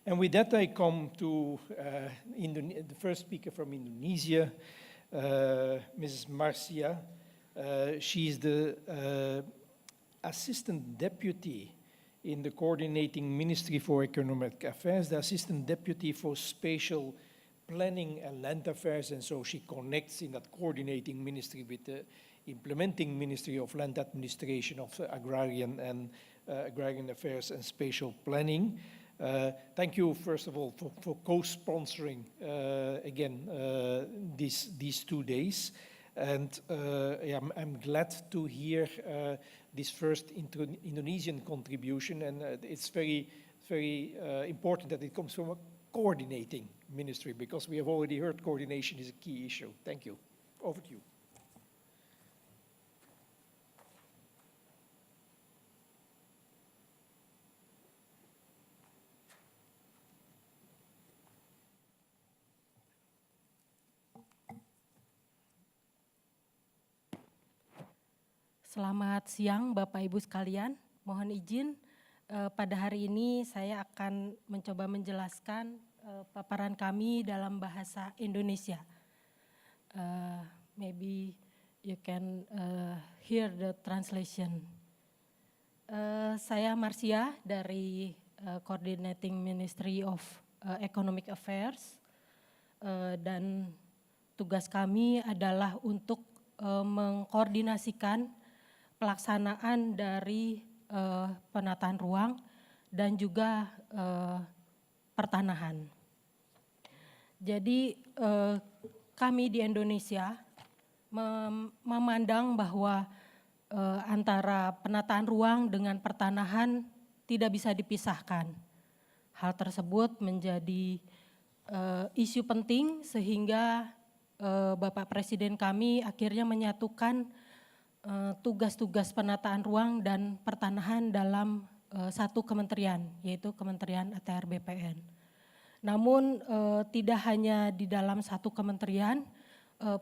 And with that, I come to the first speaker from Indonesia, Mrs. Marcia. She's the Assistant Deputy in the Coordinating Ministry for Economic Affairs, the Assistant Deputy for Spatial Planning and Land Affairs, and so she connects in that coordinating ministry with the implementing Ministry of Land Administration of Agrarian Affairs and Spatial Planning. Thank you, first of all, for co-sponsoring again these 2 days. And I'm glad to hear this first Indonesian contribution, and it's very important that it comes from a coordinating ministry, because we have already heard coordination is a key issue. Thank you. Over to you. Selamat siang Bapak Ibu sekalian, mohon izin pada hari ini saya akan mencoba menjelaskan paparan kami dalam bahasa Indonesia. Maybe you can hear the translation. Saya Marcia dari Coordinating Ministry of Economic Affairs, dan tugas kami adalah untuk mengkoordinasikan pelaksanaan dari penataan ruang dan juga pertanahan. Jadi kami di Indonesia memandang bahwa antara penataan ruang dengan pertanahan tidak bisa dipisahkan. Hal tersebut menjadi isu penting sehingga Bapak Presiden kami akhirnya menyatukan tugas-tugas penataan ruang dan pertanahan dalam satu kementerian, yaitu Kementerian ATR BPN. Namun tidak hanya di dalam satu kementerian,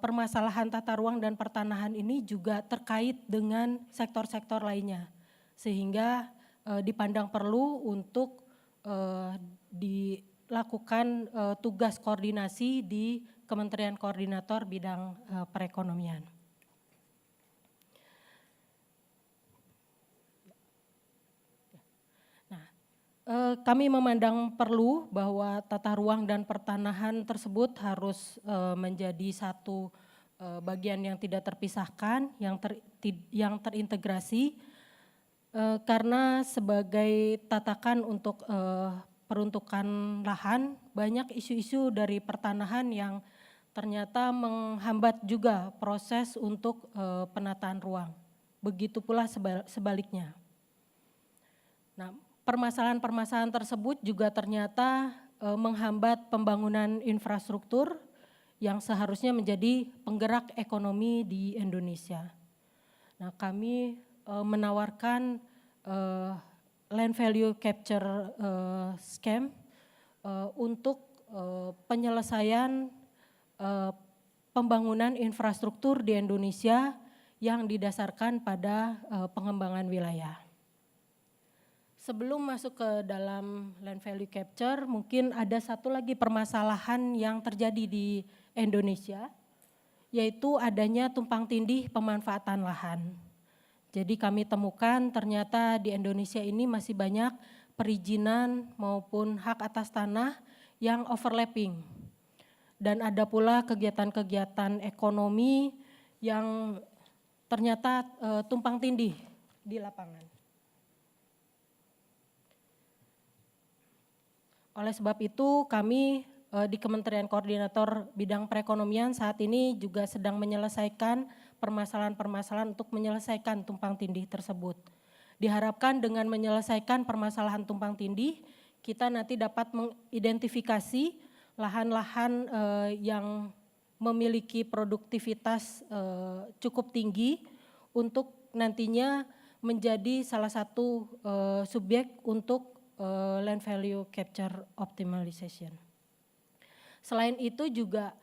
permasalahan tata ruang dan pertanahan ini juga terkait dengan sektor-sektor lainnya, sehingga dipandang perlu untuk dilakukan tugas koordinasi di Kementerian Koordinator Bidang Perekonomian. Kami memandang perlu bahwa tata ruang dan pertanahan tersebut harus menjadi satu bagian yang tidak terpisahkan, yang terintegrasi, karena sebagai tatakan untuk peruntukan lahan, banyak isu-isu dari pertanahan yang ternyata menghambat juga proses untuk penataan ruang. Begitu pula sebaliknya. Nah, permasalahan-permasalahan tersebut juga ternyata menghambat pembangunan infrastruktur yang seharusnya menjadi penggerak ekonomi di Indonesia. Nah, kami menawarkan land value capture scheme untuk penyelesaian pembangunan infrastruktur di Indonesia yang didasarkan pada pengembangan wilayah. Sebelum masuk ke dalam land value capture, mungkin ada satu lagi permasalahan yang terjadi di Indonesia, yaitu adanya tumpang tindih pemanfaatan lahan. Jadi kami temukan ternyata di Indonesia ini masih banyak perizinan maupun hak atas tanah yang overlapping. Dan ada pula kegiatan-kegiatan ekonomi yang ternyata tumpang tindih di lapangan. Oleh sebab itu kami di Kementerian Koordinator Bidang Perekonomian saat ini juga sedang menyelesaikan permasalahan-permasalahan untuk menyelesaikan tumpang tindih tersebut. Diharapkan dengan menyelesaikan permasalahan tumpang tindih, kita nanti dapat mengidentifikasi lahan-lahan yang memiliki produktivitas cukup tinggi untuk nantinya menjadi salah satu subjek untuk land value capture optimization. Selain itu juga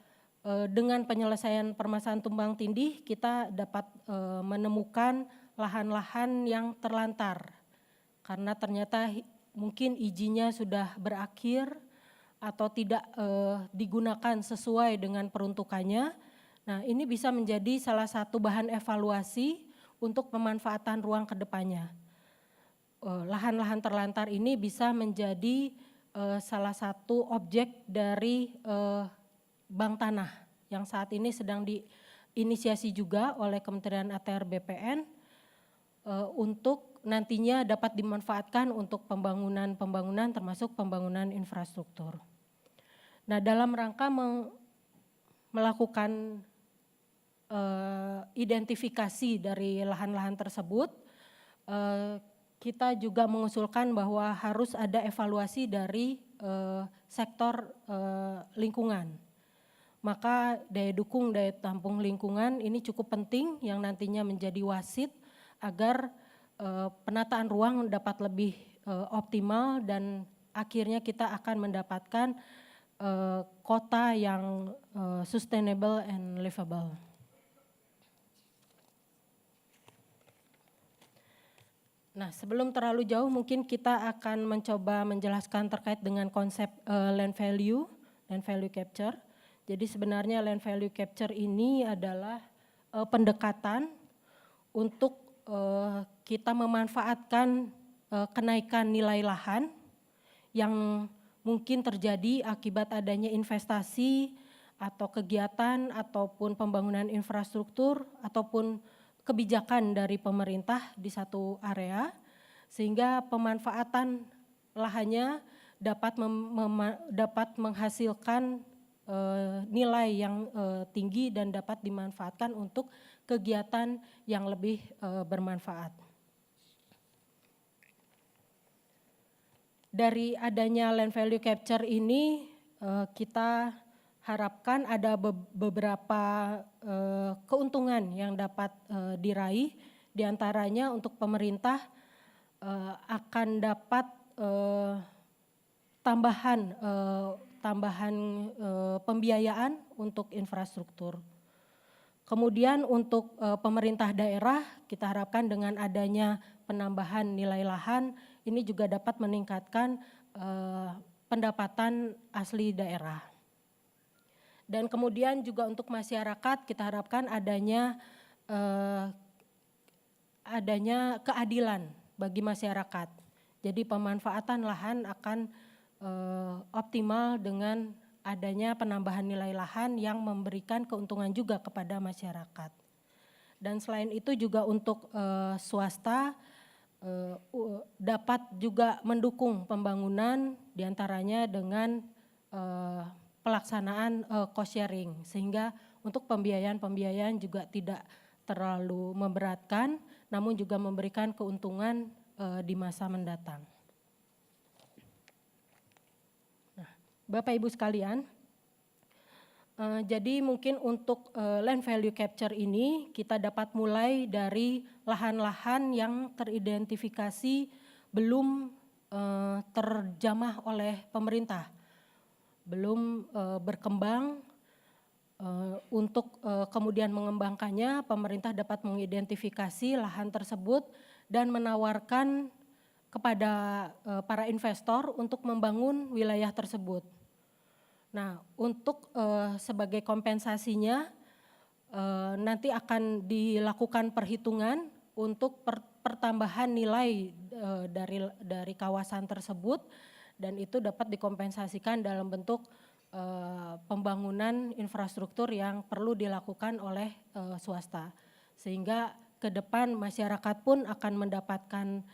dengan penyelesaian permasalahan tumpang tindih kita dapat menemukan lahan-lahan yang terlantar karena ternyata mungkin izinnya sudah berakhir atau tidak digunakan sesuai dengan peruntukannya. Nah, ini bisa menjadi salah satu bahan evaluasi untuk pemanfaatan ruang ke depannya. Lahan-lahan terlantar ini bisa menjadi salah satu objek dari bank tanah yang saat ini sedang diinisiasi juga oleh Kementerian ATR BPN untuk nantinya dapat dimanfaatkan untuk pembangunan termasuk pembangunan infrastruktur. Nah, dalam rangka melakukan identifikasi dari lahan-lahan tersebut, kita juga mengusulkan bahwa harus ada evaluasi dari sektor lingkungan. Maka daya dukung, daya tampung lingkungan ini cukup penting yang nantinya menjadi wasit agar penataan ruang dapat lebih optimal dan akhirnya kita akan mendapatkan kota yang sustainable and livable. Nah, sebelum terlalu jauh mungkin kita akan mencoba menjelaskan terkait dengan konsep land value capture. Jadi sebenarnya land value capture ini adalah pendekatan untuk kita memanfaatkan kenaikan nilai lahan yang mungkin terjadi akibat adanya investasi atau kegiatan ataupun pembangunan infrastruktur ataupun kebijakan dari pemerintah di satu area, sehingga pemanfaatan lahannya dapat menghasilkan nilai yang tinggi dan dapat dimanfaatkan untuk kegiatan yang lebih bermanfaat. Dari adanya land value capture ini kita harapkan ada beberapa keuntungan yang dapat diraih, diantaranya untuk pemerintah akan dapat tambahan pembiayaan untuk infrastruktur. Kemudian untuk pemerintah daerah kita harapkan dengan adanya penambahan nilai lahan ini juga dapat meningkatkan pendapatan asli daerah. Dan kemudian juga untuk masyarakat kita harapkan adanya keadilan bagi masyarakat. Jadi pemanfaatan lahan akan optimal dengan adanya penambahan nilai lahan yang memberikan keuntungan juga kepada masyarakat. Dan selain itu juga untuk swasta dapat juga mendukung pembangunan diantaranya dengan pelaksanaan cost sharing, sehingga untuk pembiayaan juga tidak terlalu memberatkan namun juga memberikan keuntungan di masa mendatang. Nah, Bapak Ibu sekalian, jadi mungkin untuk land value capture ini kita dapat mulai dari lahan-lahan yang teridentifikasi belum terjamah oleh pemerintah, belum berkembang. Untuk kemudian mengembangkannya, pemerintah dapat mengidentifikasi lahan tersebut dan menawarkan kepada para investor untuk membangun wilayah tersebut. Nah, untuk sebagai kompensasinya nanti akan dilakukan perhitungan untuk pertambahan nilai dari kawasan tersebut dan itu dapat dikompensasikan dalam bentuk pembangunan infrastruktur yang perlu dilakukan oleh swasta. Sehingga ke depan masyarakat pun akan mendapatkan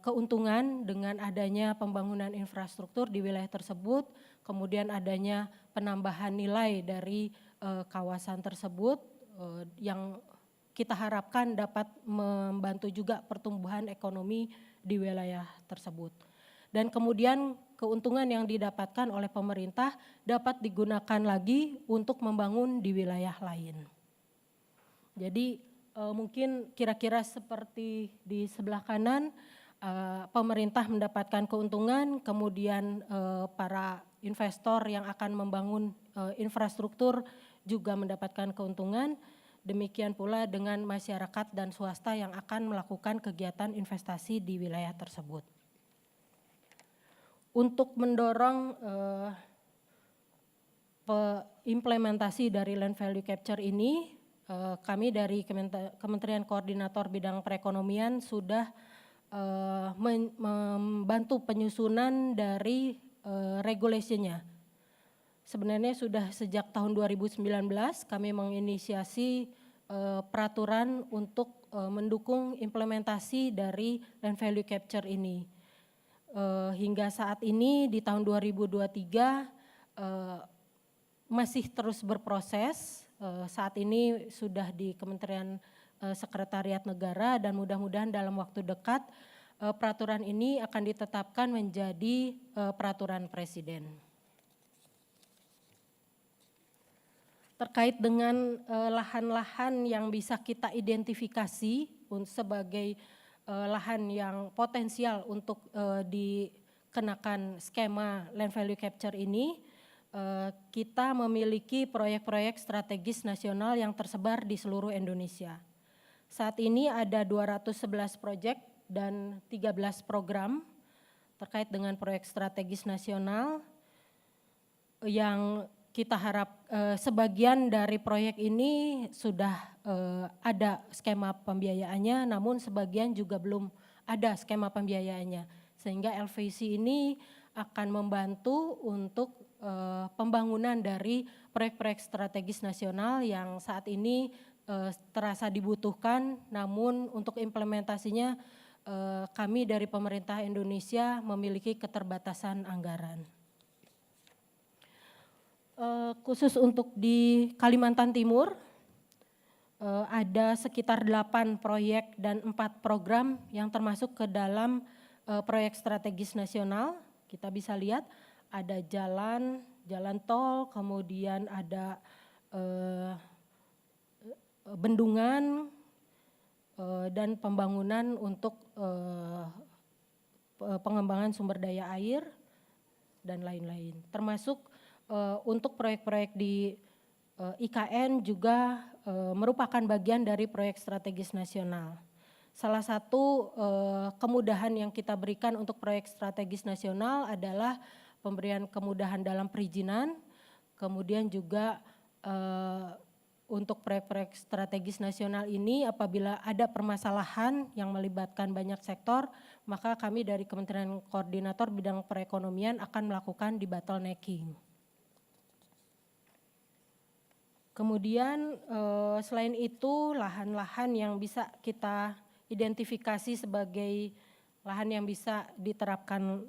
keuntungan dengan adanya pembangunan infrastruktur di wilayah tersebut, kemudian adanya penambahan nilai dari kawasan tersebut yang kita harapkan dapat membantu juga pertumbuhan ekonomi di wilayah tersebut. Dan kemudian keuntungan yang didapatkan oleh pemerintah dapat digunakan lagi untuk membangun di wilayah lain. Jadi mungkin kira-kira seperti di sebelah kanan, pemerintah mendapatkan keuntungan, kemudian para investor yang akan membangun infrastruktur juga mendapatkan keuntungan, demikian pula dengan masyarakat dan swasta yang akan melakukan kegiatan investasi di wilayah tersebut. Untuk mendorong implementasi dari land value capture ini, kami dari Kementerian Koordinator Bidang Perekonomian sudah membantu penyusunan dari regulasinya. Sebenarnya sudah sejak tahun 2019 kami menginisiasi peraturan untuk mendukung implementasi dari land value capture ini. Hingga saat ini di tahun 2023 masih terus berproses. Saat ini sudah di Kementerian Sekretariat Negara dan mudah-mudahan dalam waktu dekat peraturan ini akan ditetapkan menjadi peraturan presiden. Terkait dengan lahan-lahan yang bisa kita identifikasi sebagai lahan yang potensial untuk dikenakan skema land value capture ini, kita memiliki proyek-proyek strategis nasional yang tersebar di seluruh Indonesia. Saat ini ada 211 proyek dan 13 program terkait dengan proyek strategis nasional yang kita harap sebagian dari proyek ini sudah ada skema pembiayaannya, namun sebagian juga belum ada skema pembiayaannya. Sehingga LVC ini akan membantu untuk pembangunan dari proyek-proyek strategis nasional yang saat ini terasa dibutuhkan, namun untuk implementasinya kami dari pemerintah Indonesia memiliki keterbatasan anggaran. Khusus untuk di Kalimantan Timur, ada sekitar 8 proyek dan 4 program yang termasuk ke dalam proyek strategis nasional. Kita bisa lihat ada jalan tol, kemudian ada bendungan dan pembangunan untuk pengembangan sumber daya air dan lain-lain. Termasuk untuk proyek-proyek di IKN juga merupakan bagian dari proyek strategis nasional. Salah satu kemudahan yang kita berikan untuk proyek strategis nasional adalah pemberian kemudahan dalam perizinan, kemudian juga untuk proyek-proyek strategis nasional ini apabila ada permasalahan yang melibatkan banyak sektor, maka kami dari Kementerian Koordinator Bidang Perekonomian akan melakukan debottlenecking. Kemudian selain itu lahan-lahan yang bisa kita identifikasi sebagai lahan yang bisa diterapkan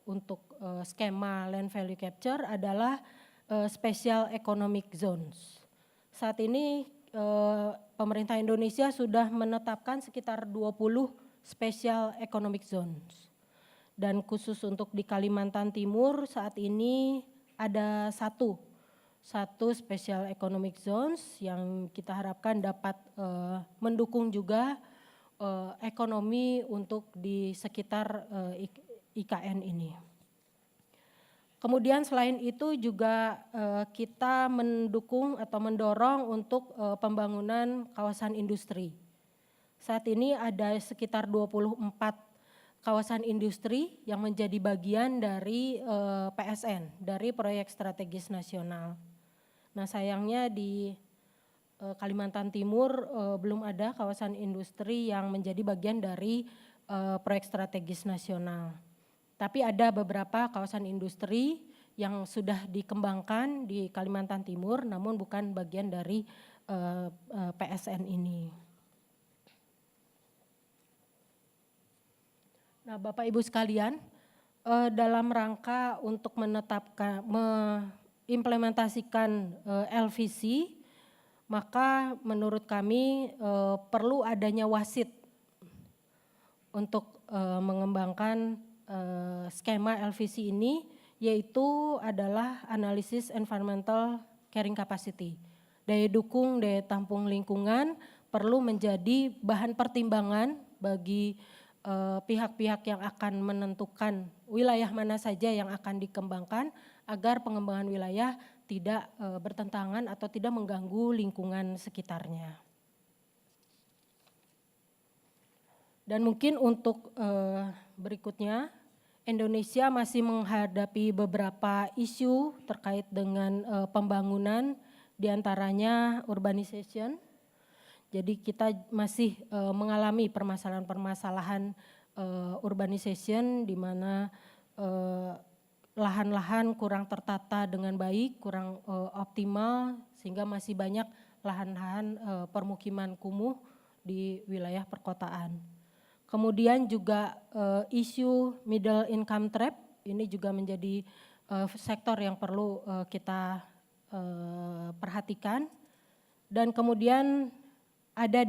untuk skema land value capture adalah special economic zones. Saat ini pemerintah Indonesia sudah menetapkan sekitar 20 special economic zones. Dan khusus untuk di Kalimantan Timur saat ini ada satu special economic zones yang kita harapkan dapat mendukung juga ekonomi untuk di sekitar IKN ini. Kemudian selain itu juga kita mendukung atau mendorong untuk pembangunan kawasan industri. Saat ini ada sekitar 24 kawasan industri yang menjadi bagian dari PSN, dari proyek strategis nasional. Nah sayangnya di Kalimantan Timur belum ada kawasan industri yang menjadi bagian dari proyek strategis nasional. Tapi ada beberapa kawasan industri yang sudah dikembangkan di Kalimantan Timur namun bukan bagian dari PSN ini. Nah Bapak Ibu sekalian, dalam rangka untuk mengimplementasikan LVC, maka menurut kami perlu adanya wasit untuk mengembangkan skema LVC ini, yaitu adalah analisis environmental carrying capacity. Daya dukung, daya tampung lingkungan perlu menjadi bahan pertimbangan bagi pihak-pihak yang akan menentukan wilayah mana saja yang akan dikembangkan agar pengembangan wilayah tidak bertentangan atau tidak mengganggu lingkungan sekitarnya. Dan mungkin untuk berikutnya Indonesia masih menghadapi beberapa isu terkait dengan pembangunan, diantaranya urbanization. Jadi kita masih mengalami permasalahan-permasalahan urbanization di mana lahan-lahan kurang tertata dengan baik, kurang optimal, sehingga masih banyak lahan-lahan permukiman kumuh di wilayah perkotaan. Kemudian juga isu middle income trap, ini juga menjadi sektor yang perlu kita perhatikan. Dan kemudian ada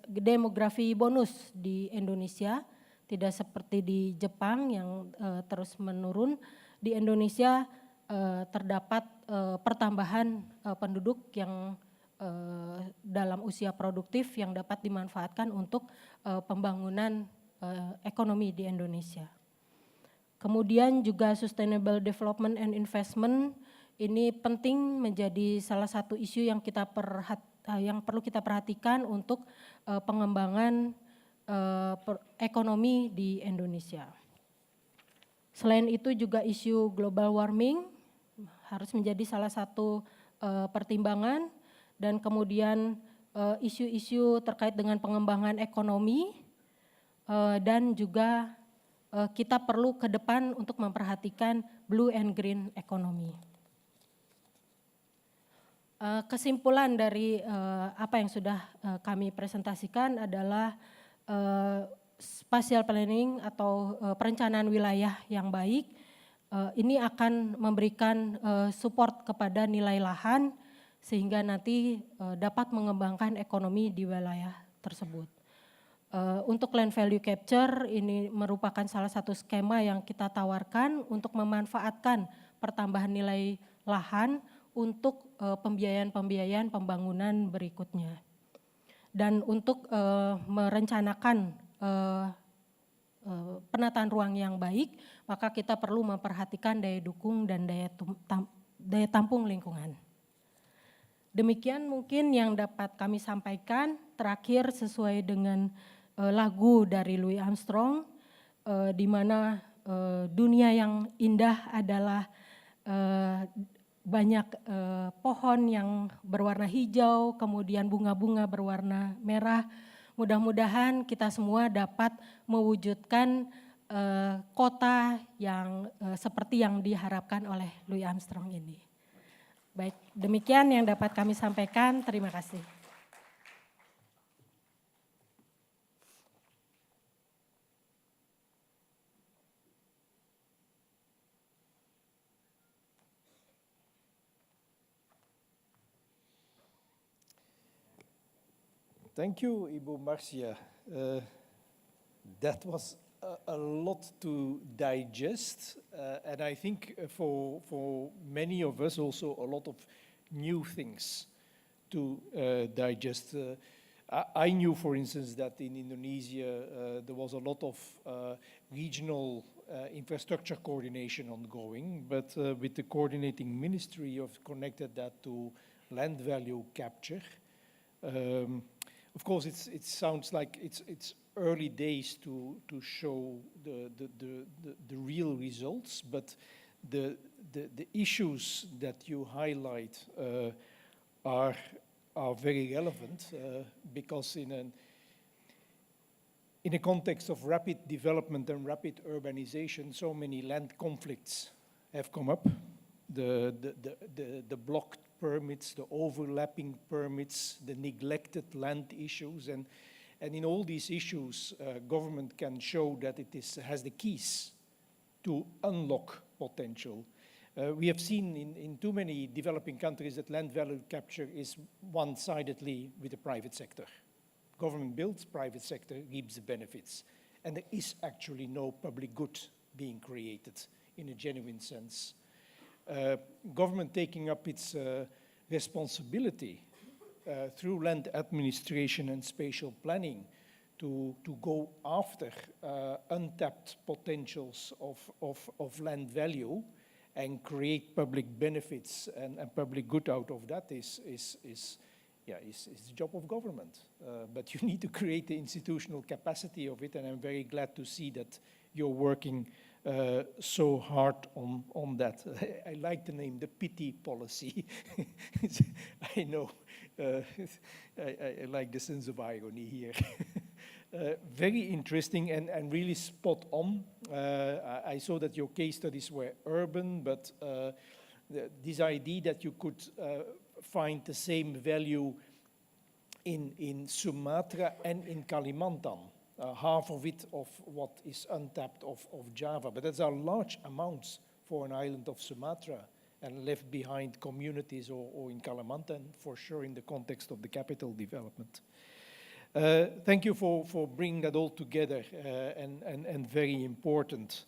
demografi bonus di Indonesia, tidak seperti di Jepang yang terus menurun. Di Indonesia terdapat pertambahan penduduk yang dalam usia produktif yang dapat dimanfaatkan untuk pembangunan ekonomi di Indonesia. Kemudian juga sustainable development and investment ini penting menjadi salah satu isu yang perlu kita perhatikan untuk pengembangan ekonomi di Indonesia. Selain itu juga isu global warming harus menjadi salah satu pertimbangan, dan kemudian isu-isu terkait dengan pengembangan ekonomi, dan juga kita perlu ke depan untuk memperhatikan blue and green economy. Kesimpulan dari apa yang sudah kami presentasikan adalah spatial planning atau perencanaan wilayah yang baik ini akan memberikan support kepada nilai lahan sehingga nanti dapat mengembangkan ekonomi di wilayah tersebut. Untuk land value capture ini merupakan salah satu skema yang kita tawarkan untuk memanfaatkan pertambahan nilai lahan untuk pembiayaan pembangunan berikutnya. Dan untuk merencanakan penataan ruang yang baik, maka kita perlu memperhatikan daya dukung dan daya tampung lingkungan. Demikian mungkin yang dapat kami sampaikan. Terakhir sesuai dengan lagu dari Louis Armstrong, di mana dunia yang indah adalah banyak pohon yang berwarna hijau, kemudian bunga-bunga berwarna merah. Mudah-mudahan kita semua dapat mewujudkan kota yang seperti yang diharapkan oleh Louis Armstrong ini. Baik, demikian yang dapat kami sampaikan. Terima kasih. Thank you, Ibu Marcia. That was a lot to digest, and I think for many of us also a lot of new things to digest. I knew, for instance, that in Indonesia there was a lot of regional infrastructure coordination ongoing, but with the coordinating ministry, you've connected that to land value capture. Of course, it sounds like it's early days to show the real results, but the issues that you highlight are very relevant because in a context of rapid development and rapid urbanization, so many land conflicts have come up. The blocked permits, the overlapping permits, the neglected land issues, and in all these issues, government can show that it has the keys to unlock potential. We have seen in too many developing countries that land value capture is one-sidedly with the private sector. Government builds, private sector reaps the benefits, and there is actually no public good being created in a genuine sense. Government taking up its responsibility through land administration and spatial planning to go after untapped potentials of land value and create public benefits and public good out of that is the job of government. But you need to create the institutional capacity of it, and I'm very glad to see that you're working so hard on that. I like the name, the pity policy. I know, I like the sense of irony here. Very interesting and really spot on. I saw that your case studies were urban, but this idea that you could find the same value in Sumatra and in Kalimantan, half of it of what is untapped of Java, but those are large amounts for an island of Sumatra and left behind communities or in Kalimantan, for sure in the context of the capital development. Thank you for bringing that all together and very important.